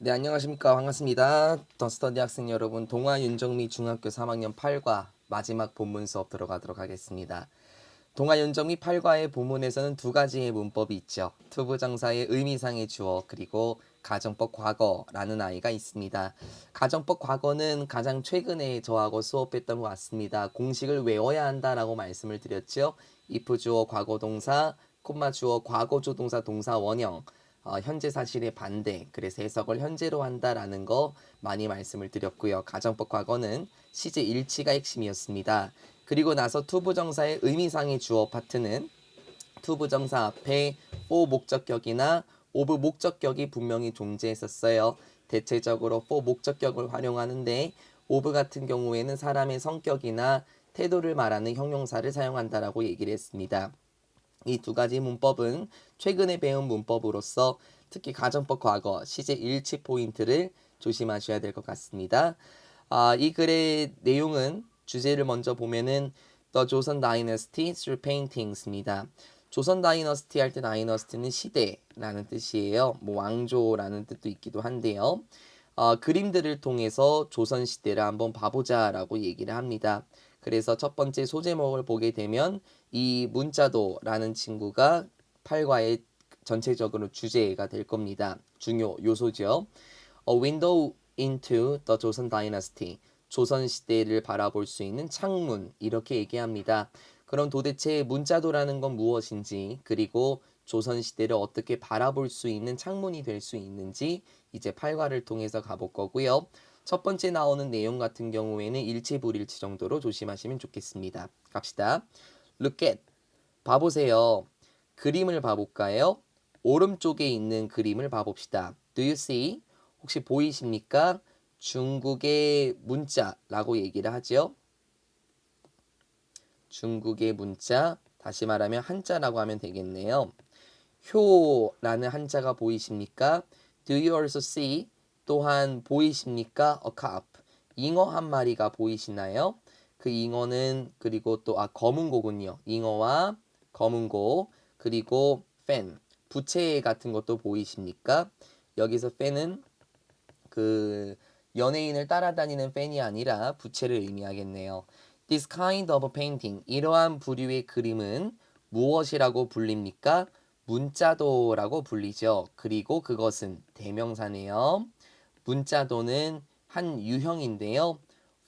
네, 안녕하십니까. 반갑습니다. 더 스터디 학생 여러분, 동아 윤정미 중학교 3학년 8과 마지막 본문 수업 들어가도록 하겠습니다. 동아 윤정미 8과의 본문에서는 두 가지의 문법이 있죠. 투부정사의 의미상의 주어 그리고 가정법 과거라는 아이가 있습니다. 가정법 과거는 가장 최근에 저하고 수업했던 것 같습니다. 공식을 외워야 한다라고 말씀을 드렸죠. if 주어 과거동사, 콤마 주어 과거조동사 동사 원형, 현재 사실의 반대, 그래서 해석을 현재로 한다라는 거 많이 말씀을 드렸고요. 가정법 과거는 시제 일치가 핵심이었습니다. 그리고 나서 투부정사의 의미상의 주어 파트는 투부정사 앞에 for 목적격이나 of 목적격이 분명히 존재했었어요. 대체적으로 for 목적격을 활용하는데 of 같은 경우에는 사람의 성격이나 태도를 말하는 형용사를 사용한다라고 얘기를 했습니다. 이 두 가지 문법은 최근에 배운 문법으로서 특히 가정법 과거 시제 일치 포인트를 조심하셔야 될 것 같습니다. 이 글의 내용은 주제를 먼저 보면은 The Joseon Dynasty through Paintings입니다. 조선 다이너스티 할 때 다이너스티는 시대라는 뜻이에요. 뭐 왕조라는 뜻도 있기도 한데요. 그림들을 통해서 조선 시대를 한번 봐보자라고 얘기를 합니다. 그래서 첫 번째 소제목을 보게 되면 이 문자도라는 친구가 8과의 전체적으로 주제가 될 겁니다. 중요 요소죠. A window into the Joseon Dynasty. 조선 시대를 바라볼 수 있는 창문 이렇게 얘기합니다. 그럼 도대체 문자도라는 건 무엇인지 그리고 조선 시대를 어떻게 바라볼 수 있는 창문이 될 수 있는지 이제 8과를 통해서 가볼 거고요. 첫 번째 나오는 내용 같은 경우에는 일치 불일치 정도로 조심하시면 좋겠습니다. 갑시다. Look at. 봐보세요. 그림을 봐볼까요? 오른쪽에 있는 그림을 봐봅시다. Do you see? 혹시 보이십니까? 중국의 문자라고 얘기를 하죠. 중국의 문자, 다시 말하면 한자라고 하면 되겠네요. 효라는 한자가 보이십니까? Do you also see? 또한 보이십니까? A calf. 잉어 한 마리가 보이시나요? 그 잉어는 그리고 또 검은고군요. 잉어와 검은고 그리고 팬 부채 같은 것도 보이십니까? 여기서 팬은 그 연예인을 따라다니는 팬이 아니라 부채를 의미하겠네요. This kind of painting, 이러한 부류의 그림은 무엇이라고 불립니까? 문자도라고 불리죠. 그리고 그것은 대명사네요. 문자도는 한 유형인데요.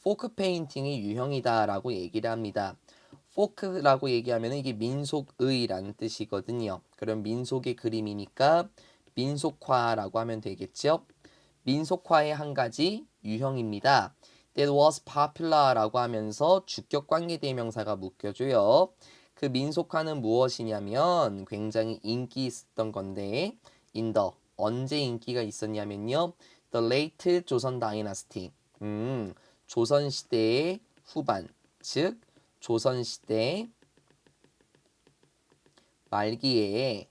포크 페인팅이 유형이다라고 얘기를 합니다. 포크라고 얘기하면 이게 민속의라는 뜻이거든요. 그럼 민속의 그림이니까 민속화라고 하면 되겠죠. 민속화의 한 가지 유형입니다. That was popular라고 하면서 주격 관계 대명사가 묶여줘요. 그 민속화는 무엇이냐면 굉장히 인기 있었던 건데 in the 언제 인기가 있었냐면요. The late 조선 다이너스티. 조선 시대의 후반, 즉 조선 시대 말기에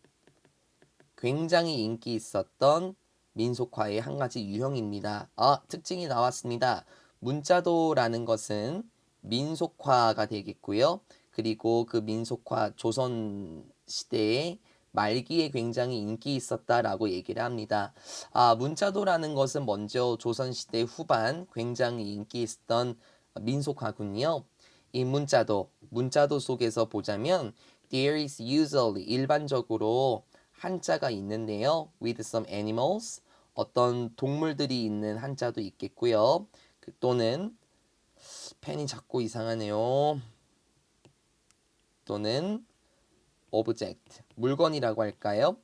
굉장히 인기 있었던 민속화의 한 가지 유형입니다. 특징이 나왔습니다. 문자도라는 것은 민속화가 되겠고요. 그리고 그 민속화 조선 시대의 말기에 굉장히 인기 있었다라고 얘기를 합니다. 문자도라는 것은 먼저 조선시대 후반 굉장히 인기 있었던 민속화군요. 이 문자도 속에서 보자면 there is usually 일반적으로 한자가 있는데요. with some animals 어떤 동물들이 있는 한자도 있겠고요. 또는 펜이 자꾸 이상하네요. 또는 object 물건이라고 할까요?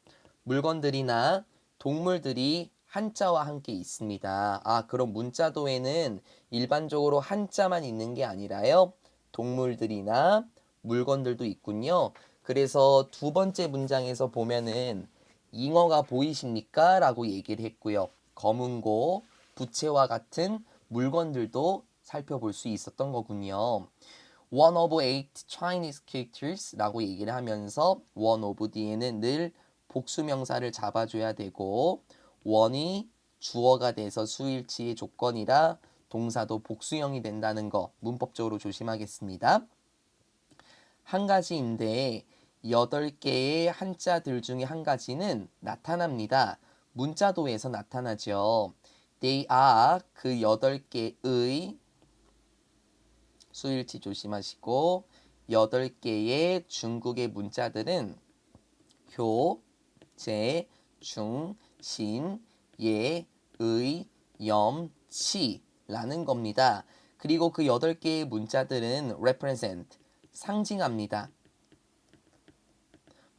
물건들이나 동물들이 한자와 함께 있습니다. 그럼 문자도에는 일반적으로 한자만 있는 게 아니라요. 동물들이나 물건들도 있군요. 그래서 두 번째 문장에서 보면은 잉어가 보이십니까? 라고 얘기를 했고요. 검은고, 부채와 같은 물건들도 살펴볼 수 있었던 거군요. One of eight Chinese characters 라고 얘기를 하면서 one of 뒤에는 늘 복수명사를 잡아줘야 되고 one이 주어가 돼서 수일치의 조건이라 동사도 복수형이 된다는 거 문법적으로 조심하겠습니다. 한 가지인데 8개의 한자들 중에 한 가지는 나타납니다. 문자도에서 나타나죠. They are 그 8개의 수일치 조심하시고 8개의 중국의 문자들은 효, 제, 중, 신, 예, 의, 염, 치라는 겁니다. 그리고 그 8개의 문자들은 represent, 상징합니다.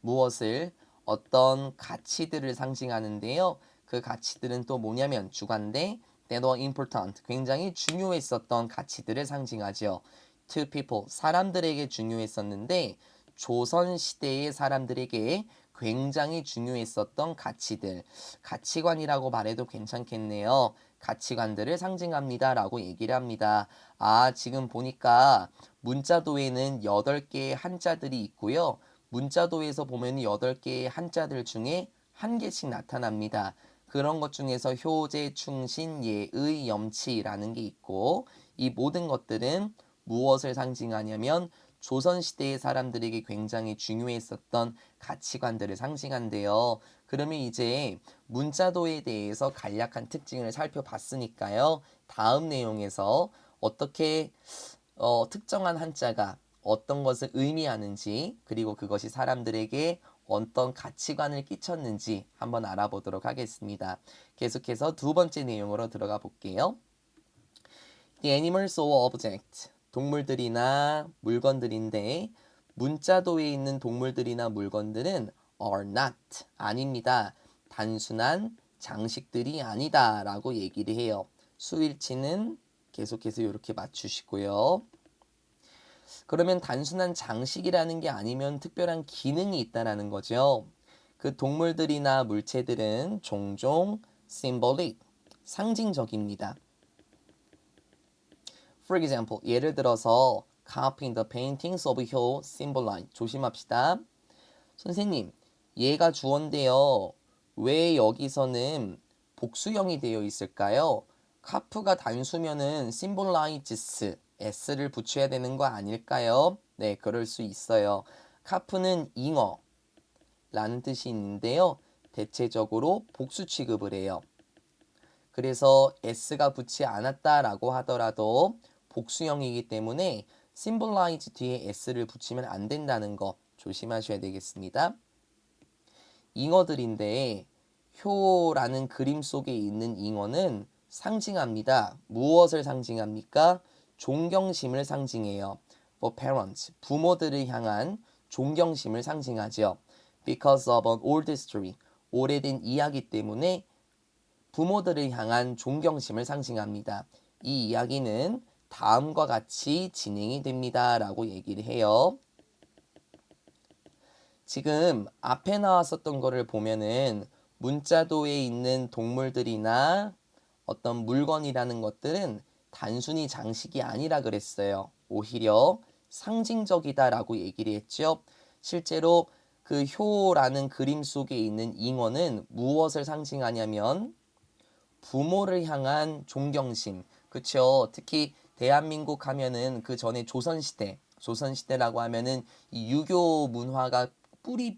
무엇을? 어떤 가치들을 상징하는데요. 그 가치들은 또 뭐냐면 주관대, that were important, 굉장히 중요했었던 가치들을 상징하죠. To people, 사람들에게 중요했었는데 조선시대의 사람들에게 굉장히 중요했었던 가치들, 가치관이라고 말해도 괜찮겠네요. 가치관들을 상징합니다 라고 얘기를 합니다. 아, 지금 보니까 문자도에는 8개의 한자들이 있고요. 문자도에서 보면 8개의 한자들 중에 한 개씩 나타납니다. 그런 것 중에서 효제, 충신, 예의, 염치라는 게 있고 이 모든 것들은 무엇을 상징하냐면 조선시대의 사람들에게 굉장히 중요했었던 가치관들을 상징한대요. 그러면 이제 문자도에 대해서 간략한 특징을 살펴봤으니까요. 다음 내용에서 어떻게 특정한 한자가 어떤 것을 의미하는지 그리고 그것이 사람들에게 어떤 가치관을 끼쳤는지 한번 알아보도록 하겠습니다. 계속해서 두 번째 내용으로 들어가 볼게요. The animals or object, 동물들이나 물건들인데 문자도에 있는 동물들이나 물건들은 are not, 아닙니다. 단순한 장식들이 아니다 라고 얘기를 해요. 수일치는 계속해서 이렇게 맞추시고요. 그러면 단순한 장식이라는 게 아니면 특별한 기능이 있다라는 거죠. 그 동물들이나 물체들은 종종 symbolic, 상징적입니다. For example, 예를 들어서 copying the paintings of Hyo symbolize, 조심합시다. 선생님, 얘가 주어인데요. 왜 여기서는 복수형이 되어 있을까요? 카프가 단수면은 symbolizes, s를 붙여야 되는 거 아닐까요? 네, 그럴 수 있어요. 카프는 잉어라는 뜻이 있는데요. 대체적으로 복수 취급을 해요. 그래서 s가 붙지 않았다라고 하더라도 복수형이기 때문에 symbolize 뒤에 s를 붙이면 안 된다는 거 조심하셔야 되겠습니다. 잉어들인데 효라는 그림 속에 있는 잉어는 상징합니다. 무엇을 상징합니까? 존경심을 상징해요. For parents, 부모들을 향한 존경심을 상징하죠. Because of an old history, 오래된 이야기 때문에 부모들을 향한 존경심을 상징합니다. 이 이야기는 다음과 같이 진행이 됩니다. 라고 얘기를 해요. 지금 앞에 나왔었던 거를 보면은 문자도에 있는 동물들이나 어떤 물건이라는 것들은 단순히 장식이 아니라 그랬어요. 오히려 상징적이다라고 얘기를 했죠. 실제로 그 효라는 그림 속에 있는 잉어는 무엇을 상징하냐면 부모를 향한 존경심. 그쵸? 특히 대한민국 하면은 그 전에 조선시대라고 하면은 이 유교 문화가 뿌리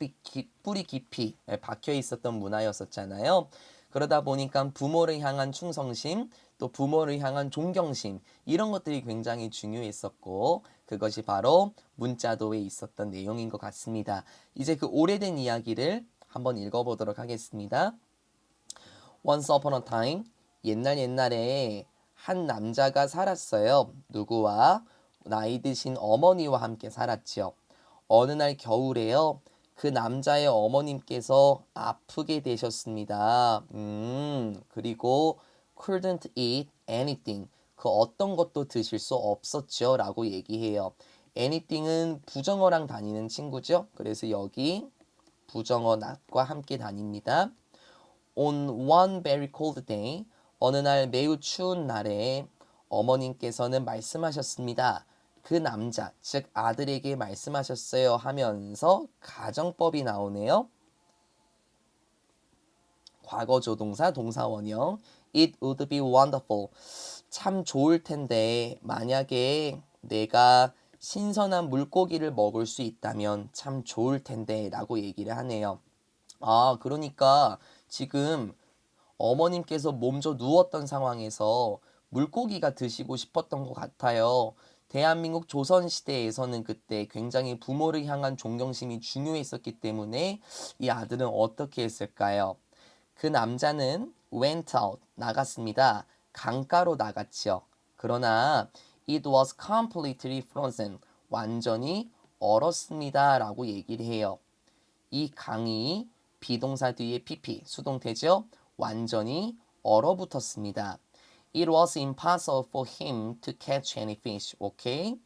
깊이 박혀 있었던 문화였었잖아요. 그러다 보니까 부모를 향한 충성심, 또 부모를 향한 존경심, 이런 것들이 굉장히 중요했었고, 그것이 바로 문자도에 있었던 내용인 것 같습니다. 이제 그 오래된 이야기를 한번 읽어보도록 하겠습니다. Once upon a time, 옛날에 한 남자가 살았어요. 누구와? 나이 드신 어머니와 함께 살았지요. 어느 날 겨울에요. 그 남자의 어머님께서 아프게 되셨습니다. 그리고 couldn't eat anything. 그 어떤 것도 드실 수 없었죠. 라고 얘기해요. anything은 부정어랑 다니는 친구죠. 그래서 여기 부정어 not과 함께 다닙니다. On one very cold day, 어느 날 매우 추운 날에 어머님께서는 말씀하셨습니다. 그 남자, 즉 아들에게 말씀하셨어요 하면서 가정법이 나오네요. 과거 조동사 동사원형. It would be wonderful. 참 좋을 텐데 만약에 내가 신선한 물고기를 먹을 수 있다면 참 좋을 텐데 라고 얘기를 하네요. 아, 그러니까 지금 어머님께서 몸져 누웠던 상황에서 물고기가 드시고 싶었던 것 같아요. 대한민국 조선시대에서는 그때 굉장히 부모를 향한 존경심이 중요했었기 때문에 이 아들은 어떻게 했을까요? 그 남자는 went out, 나갔습니다. 강가로 나갔지요. 그러나 it was completely frozen, 완전히 얼었습니다. 라고 얘기를 해요. 이 강이 비동사 뒤에 pp, 수동태죠? 완전히 얼어붙었습니다. It was impossible for him to catch any fish. 오케이?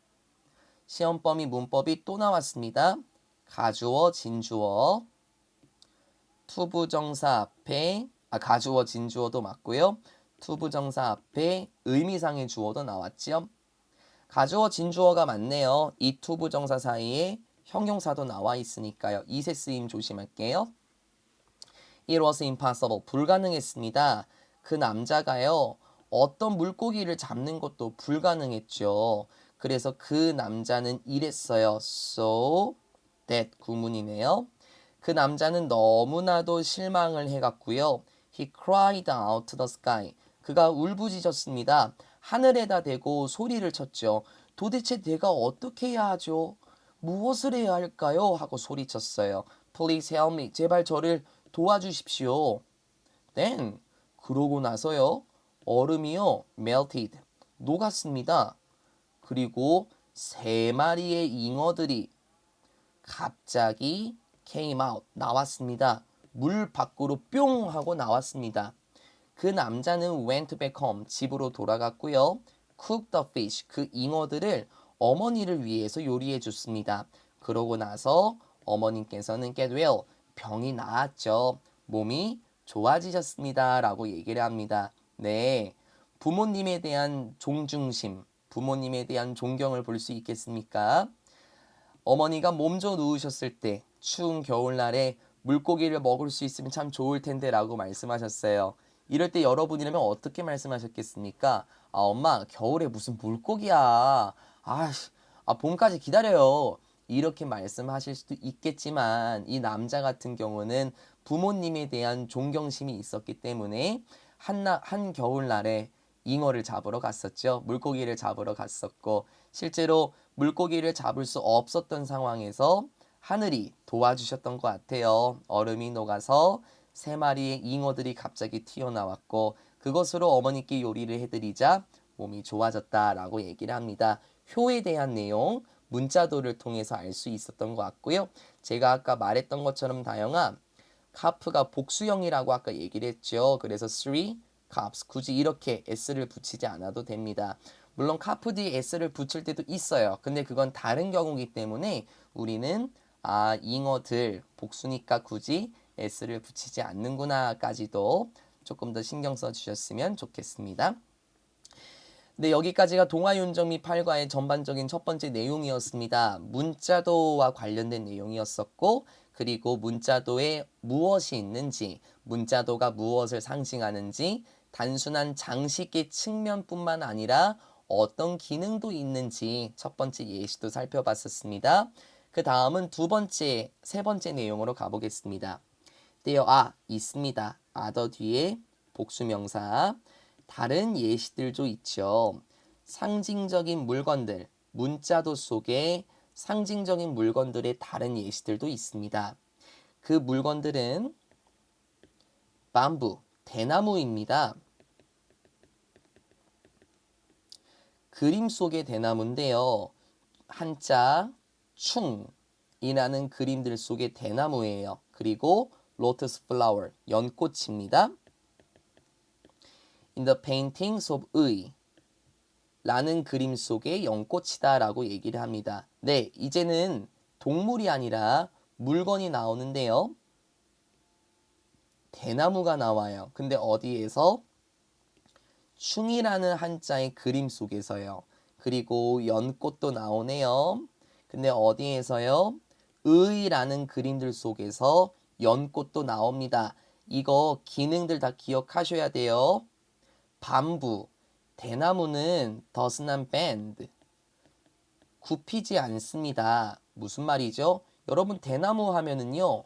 시험 범위 문법이 또 나왔습니다. 가주어, 진주어, 투부정사 앞에 가주어, 진주어도 맞고요. 투부정사 앞에 의미상의 주어도 나왔지요. 가주어, 진주어가 맞네요. 이 투부정사 사이에 형용사도 나와 있으니까요. 이세 쓰임 조심할게요. It was impossible. 불가능했습니다. 그 남자가요. 어떤 물고기를 잡는 것도 불가능했죠. 그래서 그 남자는 이랬어요. So that 구문이네요. 그 남자는 너무나도 실망을 해갔고요. He cried out to the sky. 그가 울부짖었습니다. 하늘에다 대고 소리를 쳤죠. 도대체 내가 어떻게 해야 하죠? 무엇을 해야 할까요? 하고 소리쳤어요. Please help me. 제발 저를 도와주십시오. Then 그러고 나서요. 얼음이요. melted. 녹았습니다. 그리고 세 마리의 잉어들이 갑자기 came out. 나왔습니다. 물 밖으로 뿅 하고 나왔습니다. 그 남자는 went back home. 집으로 돌아갔고요. cooked the fish. 그 잉어들을 어머니를 위해서 요리해 줬습니다. 그러고 나서 어머님께서는 get well. 병이 나았죠. 몸이 좋아지셨습니다. 라고 얘기를 합니다. 네. 부모님에 대한 존중심, 부모님에 대한 존경을 볼 수 있겠습니까? 어머니가 몸져 누우셨을 때 추운 겨울날에 물고기를 먹을 수 있으면 참 좋을 텐데 라고 말씀하셨어요. 이럴 때 여러분이라면 어떻게 말씀하셨겠습니까? 엄마 겨울에 무슨 물고기야. 봄까지 기다려요. 이렇게 말씀하실 수도 있겠지만 이 남자 같은 경우는 부모님에 대한 존경심이 있었기 때문에 한 겨울날에 잉어를 잡으러 갔었죠. 물고기를 잡으러 갔었고 실제로 물고기를 잡을 수 없었던 상황에서 하늘이 도와주셨던 것 같아요. 얼음이 녹아서 세 마리의 잉어들이 갑자기 튀어나왔고 그것으로 어머니께 요리를 해드리자 몸이 좋아졌다라고 얘기를 합니다. 효에 대한 내용 문자도를 통해서 알 수 있었던 것 같고요. 제가 아까 말했던 것처럼 다영아 카프가 복수형이라고 아까 얘기를 했죠. 그래서 three cups 굳이 이렇게 s를 붙이지 않아도 됩니다. 물론 카프 뒤에 s를 붙일 때도 있어요. 근데 그건 다른 경우이기 때문에 우리는 잉어들 복수니까 굳이 s를 붙이지 않는구나까지도 조금 더 신경 써 주셨으면 좋겠습니다. 네, 여기까지가 동아윤정 및 팔과의 전반적인 첫 번째 내용이었습니다. 문자도와 관련된 내용이었었고 그리고 문자도에 무엇이 있는지, 문자도가 무엇을 상징하는지, 단순한 장식의 측면뿐만 아니라 어떤 기능도 있는지 첫 번째 예시도 살펴봤었습니다. 그 다음은 세 번째 내용으로 가보겠습니다. There are, 있습니다. other 뒤에 복수명사. 다른 예시들도 있죠. 상징적인 물건들, 문자도 속에 상징적인 물건들의 다른 예시들도 있습니다. 그 물건들은 밤부, 대나무입니다. 그림 속의 대나무인데요. 한자 충이라는 그림들 속의 대나무예요. 그리고 lotus flower, 연꽃입니다. In the paintings of 의 라는 그림 속의 연꽃이다 라고 얘기를 합니다. 네, 이제는 동물이 아니라 물건이 나오는데요. 대나무가 나와요. 근데 어디에서? 충이라는 한자의 그림 속에서요. 그리고 연꽃도 나오네요. 근데 어디에서요? 의라는 그림들 속에서 연꽃도 나옵니다. 이거 기능들 다 기억하셔야 돼요. 밤부, 대나무는 does not bend, 굽히지 않습니다. 무슨 말이죠? 여러분 대나무 하면은요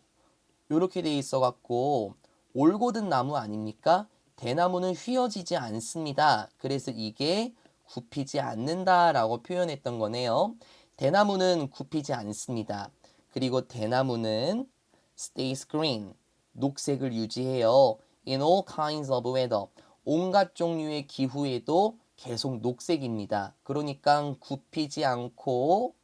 이렇게 돼 있어 갖고 올곧은 나무 아닙니까? 대나무는 휘어지지 않습니다. 그래서 이게 굽히지 않는다라고 표현했던 거네요. 대나무는 굽히지 않습니다. 그리고 대나무는 stays green, 녹색을 유지해요. In all kinds of weather, 온갖 종류의 기후에도 계속 녹색입니다. 그러니까 굽히지 않고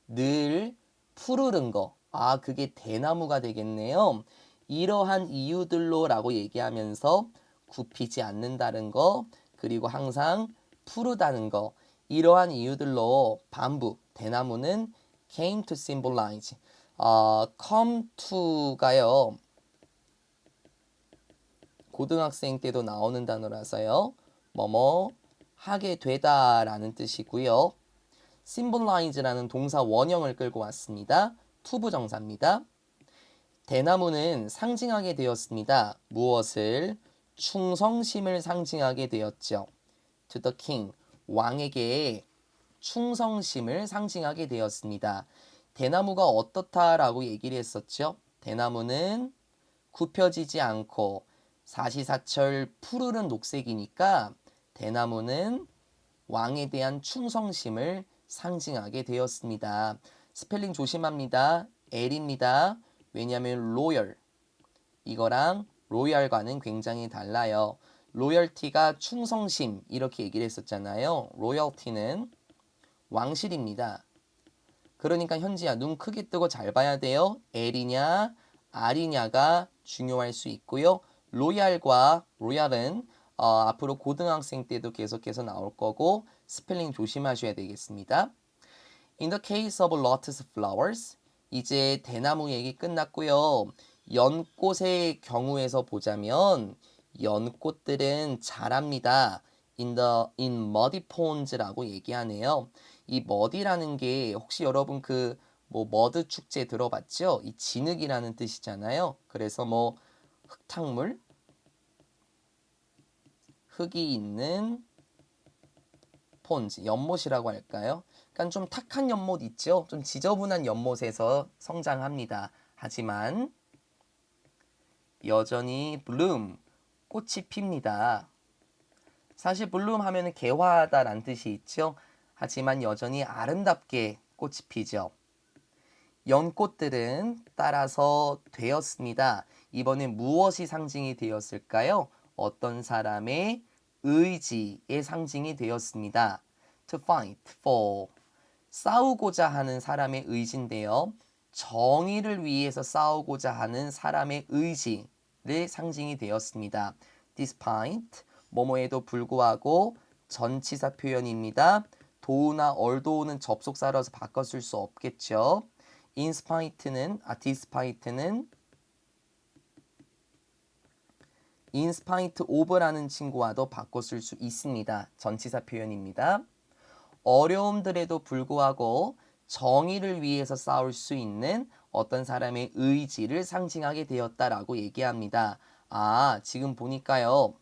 늘 푸르른 거. 아, 그게 대나무가 되겠네요. 이러한 이유들로라고 얘기하면서 굽히지 않는다는 거, 그리고 항상 푸르다는 거. 이러한 이유들로 밤부, 대나무는 came to symbolize. come to가요. 고등학생 때도 나오는 단어라서요. 뭐뭐 하게 되다라는 뜻이고요. symbolize라는 동사 원형을 끌고 왔습니다. 투부정사입니다. 대나무는 상징하게 되었습니다. 무엇을? 충성심을 상징하게 되었죠. To the king, 왕에게 충성심을 상징하게 되었습니다. 대나무가 어떻다라고 얘기를 했었죠. 대나무는 굽혀지지 않고 사시사철 푸르른 녹색이니까 대나무는 왕에 대한 충성심을 상징하게 되었습니다. 스펠링 조심합니다. L입니다. 왜냐하면 로열, 이거랑 로얄과는 굉장히 달라요. 로열티가 충성심 이렇게 얘기를 했었잖아요. 로열티는 왕실입니다. 그러니까 현지야 눈 크게 뜨고 잘 봐야 돼요. L이냐 R이냐가 중요할 수 있고요. 로얄과 로얄은 앞으로 고등학생 때도 계속해서 나올 거고 스펠링 조심하셔야 되겠습니다. In the case of lotus flowers, 이제 대나무 얘기 끝났고요. 연꽃의 경우에서 보자면 연꽃들은 자랍니다. in muddy ponds라고 얘기하네요. 이 muddy라는 게 혹시 여러분 그 뭐 머드 축제 들어봤죠? 이 진흙이라는 뜻이잖아요. 그래서 뭐 흙탕물, 흙이 있는 폰즈, 연못이라고 할까요? 그러니까 좀 탁한 연못 있죠? 좀 지저분한 연못에서 성장합니다. 하지만 여전히 bloom, 꽃이 핍니다. 사실 bloom 하면 개화하다라는 뜻이 있죠? 하지만 여전히 아름답게 꽃이 피죠. 연꽃들은 따라서 되었습니다. 이번에 무엇이 상징이 되었을까요? 어떤 사람의 의지의 상징이 되었습니다. To fight for, 싸우고자 하는 사람의 의지인데요. 정의를 위해서 싸우고자 하는 사람의 의지를 상징이 되었습니다. Despite, 뭐뭐에도 불구하고 전치사 표현입니다. do나 although는 접속사라서 바꿔 쓸 수 없겠죠. despite는 in spite of라는 친구와도 바꿔 쓸 수 있습니다. 전치사 표현입니다. 어려움들에도 불구하고 정의를 위해서 싸울 수 있는 어떤 사람의 의지를 상징하게 되었다라고 얘기합니다. 아, 지금 보니까요.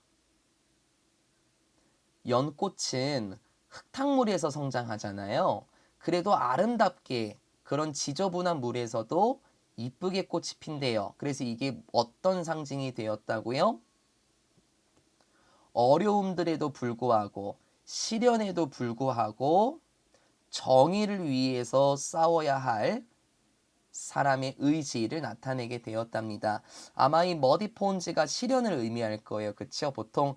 연꽃은 흙탕물에서 성장하잖아요. 그래도 아름답게 그런 지저분한 물에서도 이쁘게 꽃이 핀대요. 그래서 이게 어떤 상징이 되었다고요? 어려움들에도 불구하고 시련에도 불구하고 정의를 위해서 싸워야 할 사람의 의지를 나타내게 되었답니다. 아마 이 머디폰즈가 시련을 의미할 거예요. 그렇죠? 보통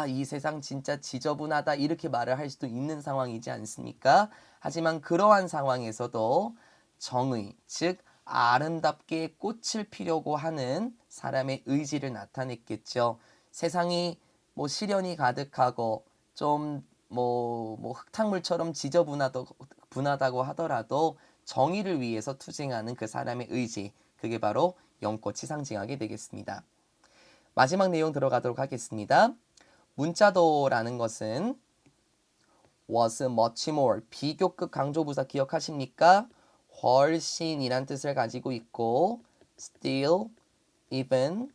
이 세상 진짜 지저분하다 이렇게 말을 할 수도 있는 상황이지 않습니까? 하지만 그러한 상황에서도 정의, 즉 아름답게 꽃을 피려고 하는 사람의 의지를 나타냈겠죠. 세상이 뭐 시련이 가득하고 좀 뭐 흙탕물처럼 분하다고 하더라도 정의를 위해서 투쟁하는 그 사람의 의지, 그게 바로 연꽃이 상징하게 되겠습니다. 마지막 내용 들어가도록 하겠습니다. 문자도라는 것은 was much more, 비교급 강조부사 기억하십니까? 훨씬이란 뜻을 가지고 있고 still, even,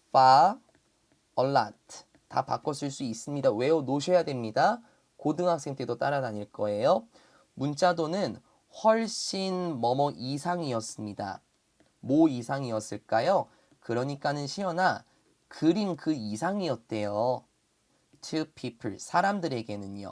far, a lot 다 바꿔 쓸 수 있습니다. 외워 놓으셔야 됩니다. 고등학생 때도 따라다닐 거예요. 문자도는 훨씬 뭐뭐 이상이었습니다. 뭐 이상이었을까요? 그러니까는 시연아 그림 그 이상이었대요. To people, 사람들에게는요.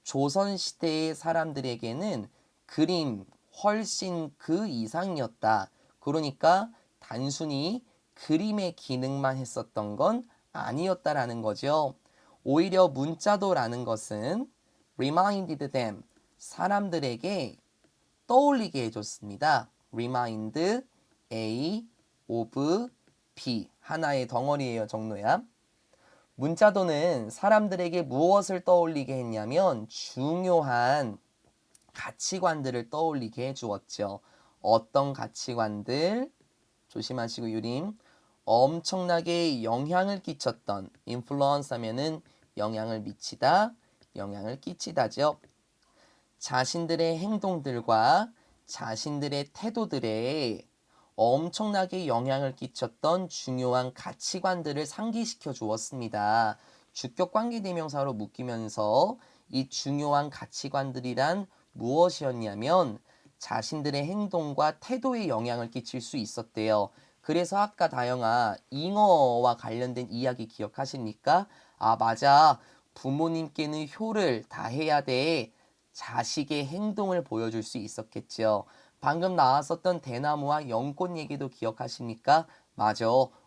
조선시대의 사람들에게는 그림 훨씬 그 이상이었다. 그러니까 단순히 그림의 기능만 했었던 건 아니었다라는 거죠. 오히려 문자도라는 것은 reminded them, 사람들에게 떠올리게 해줬습니다. remind, A, of, B, 하나의 덩어리예요, 정노야. 문자도는 사람들에게 무엇을 떠올리게 했냐면 중요한 가치관들을 떠올리게 해주었죠. 어떤 가치관들? 조심하시고 유림. 엄청나게 영향을 끼쳤던 influence 하면은 영향을 미치다, 영향을 끼치다죠. 자신들의 행동들과 자신들의 태도들에 엄청나게 영향을 끼쳤던 중요한 가치관들을 상기시켜 주었습니다. 주격 관계대명사로 묶이면서 이 중요한 가치관들이란 무엇이었냐면 자신들의 행동과 태도에 영향을 끼칠 수 있었대요. 그래서 아까 다영아 잉어와 관련된 이야기 기억하십니까? 아 맞아. 부모님께는 효를 다해야 돼. 자식의 행동을 보여줄 수 있었겠죠. 방금 나왔었던 대나무와 연꽃 얘기도 기억하십니까? 맞아.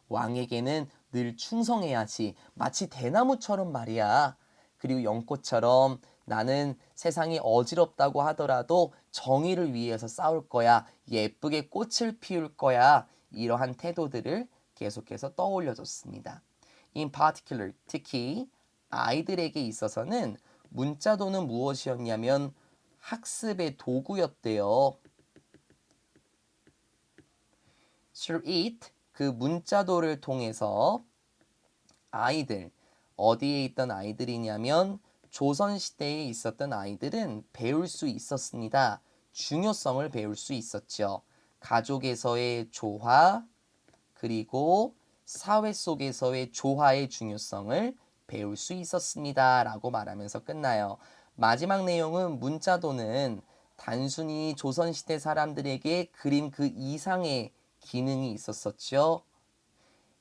왕에게는 늘 충성해야지. 마치 대나무처럼 말이야. 그리고 연꽃처럼 나는 세상이 어지럽다고 하더라도 정의를 위해서 싸울 거야. 예쁘게 꽃을 피울 거야. 이러한 태도들을 계속해서 떠올려줬습니다. In particular, 특히 아이들에게 있어서는 문자도는 무엇이었냐면 학습의 도구였대요. Through it, 그 문자도를 통해서 아이들, 어디에 있던 아이들이냐면 조선시대에 있었던 아이들은 배울 수 있었습니다. 중요성을 배울 수 있었죠. 가족에서의 조화, 그리고 사회 속에서의 조화의 중요성을 배울 수 있었습니다. 라고 말하면서 끝나요. 마지막 내용은 문자도는 단순히 조선시대 사람들에게 그림 그 이상의 기능이 있었었죠.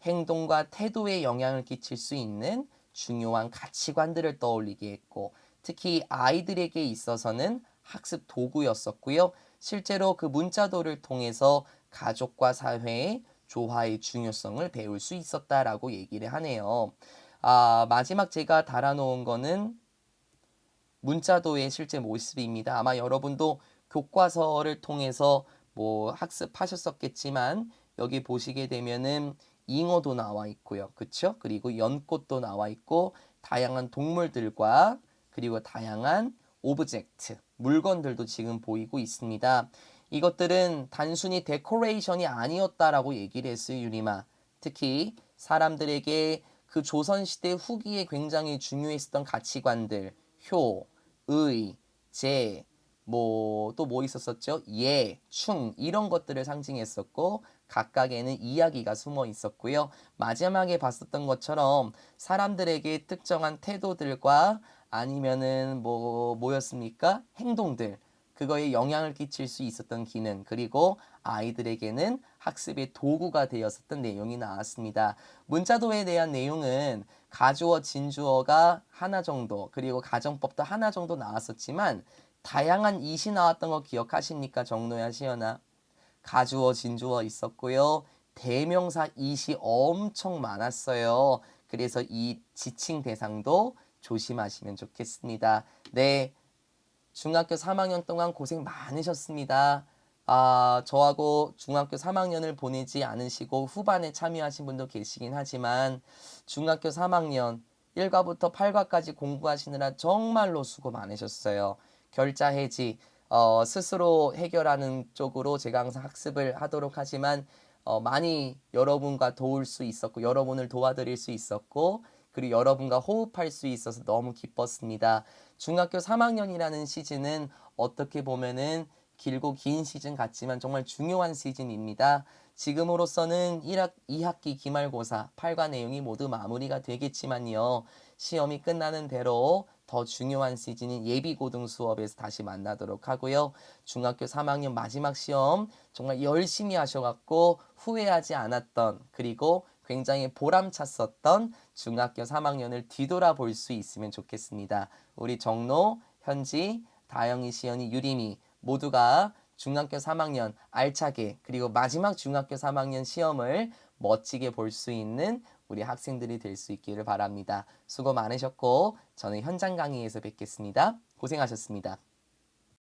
행동과 태도에 영향을 끼칠 수 있는 중요한 가치관들을 떠올리게 했고 특히 아이들에게 있어서는 학습 도구였었고요. 실제로 그 문자도를 통해서 가족과 사회의 조화의 중요성을 배울 수 있었다라고 얘기를 하네요. 마지막 제가 달아놓은 거는 문자도의 실제 모습입니다. 아마 여러분도 교과서를 통해서 뭐 학습하셨었겠지만 여기 보시게 되면은 잉어도 나와 있고요. 그쵸? 그리고 연꽃도 나와 있고 다양한 동물들과 그리고 다양한 오브젝트, 물건들도 지금 보이고 있습니다. 이것들은 단순히 데코레이션이 아니었다라고 얘기를 했어요, 유리마. 특히 사람들에게 그 조선시대 후기에 굉장히 중요했었던 가치관들, 효, 의, 제, 또 뭐 있었었죠? 예, 충 이런 것들을 상징했었고 각각에는 이야기가 숨어 있었고요. 마지막에 봤었던 것처럼 사람들에게 특정한 태도들과 아니면은 뭐였습니까? 행동들 그거에 영향을 끼칠 수 있었던 기능 그리고 아이들에게는 학습의 도구가 되었었던 내용이 나왔습니다. 문자도에 대한 내용은 가주어, 진주어가 하나 정도 그리고 가정법도 하나 정도 나왔었지만 다양한 이시 나왔던 거 기억하십니까? 정노야, 시연아. 가주어, 진주어 있었고요. 대명사 이시 엄청 많았어요. 그래서 이 지칭 대상도 조심하시면 좋겠습니다. 네, 중학교 3학년 동안 고생 많으셨습니다. 저하고 중학교 3학년을 보내지 않으시고 후반에 참여하신 분도 계시긴 하지만 중학교 3학년 1과부터 8과까지 공부하시느라 정말로 수고 많으셨어요. 결자 해지, 스스로 해결하는 쪽으로 제가 항상 학습을 하도록 하지만 많이 여러분과 도울 수 있었고 여러분을 도와드릴 수 있었고 그리고 여러분과 호흡할 수 있어서 너무 기뻤습니다. 중학교 3학년이라는 시즌은 어떻게 보면은 길고 긴 시즌 같지만 정말 중요한 시즌입니다. 지금으로서는 2학기 기말고사 8과 내용이 모두 마무리가 되겠지만요. 시험이 끝나는 대로 더 중요한 시즌인 예비고등 수업에서 다시 만나도록 하고요. 중학교 3학년 마지막 시험 정말 열심히 하셔갖고 후회하지 않았던 그리고 굉장히 보람찼었던 중학교 3학년을 뒤돌아볼 수 있으면 좋겠습니다. 우리 정로, 현지, 다영이, 시연이, 유림이 모두가 중학교 3학년 알차게 그리고 마지막 중학교 3학년 시험을 멋지게 볼 수 있는 우리 학생들이 될 수 있기를 바랍니다. 수고 많으셨고 저는 현장 강의에서 뵙겠습니다. 고생하셨습니다.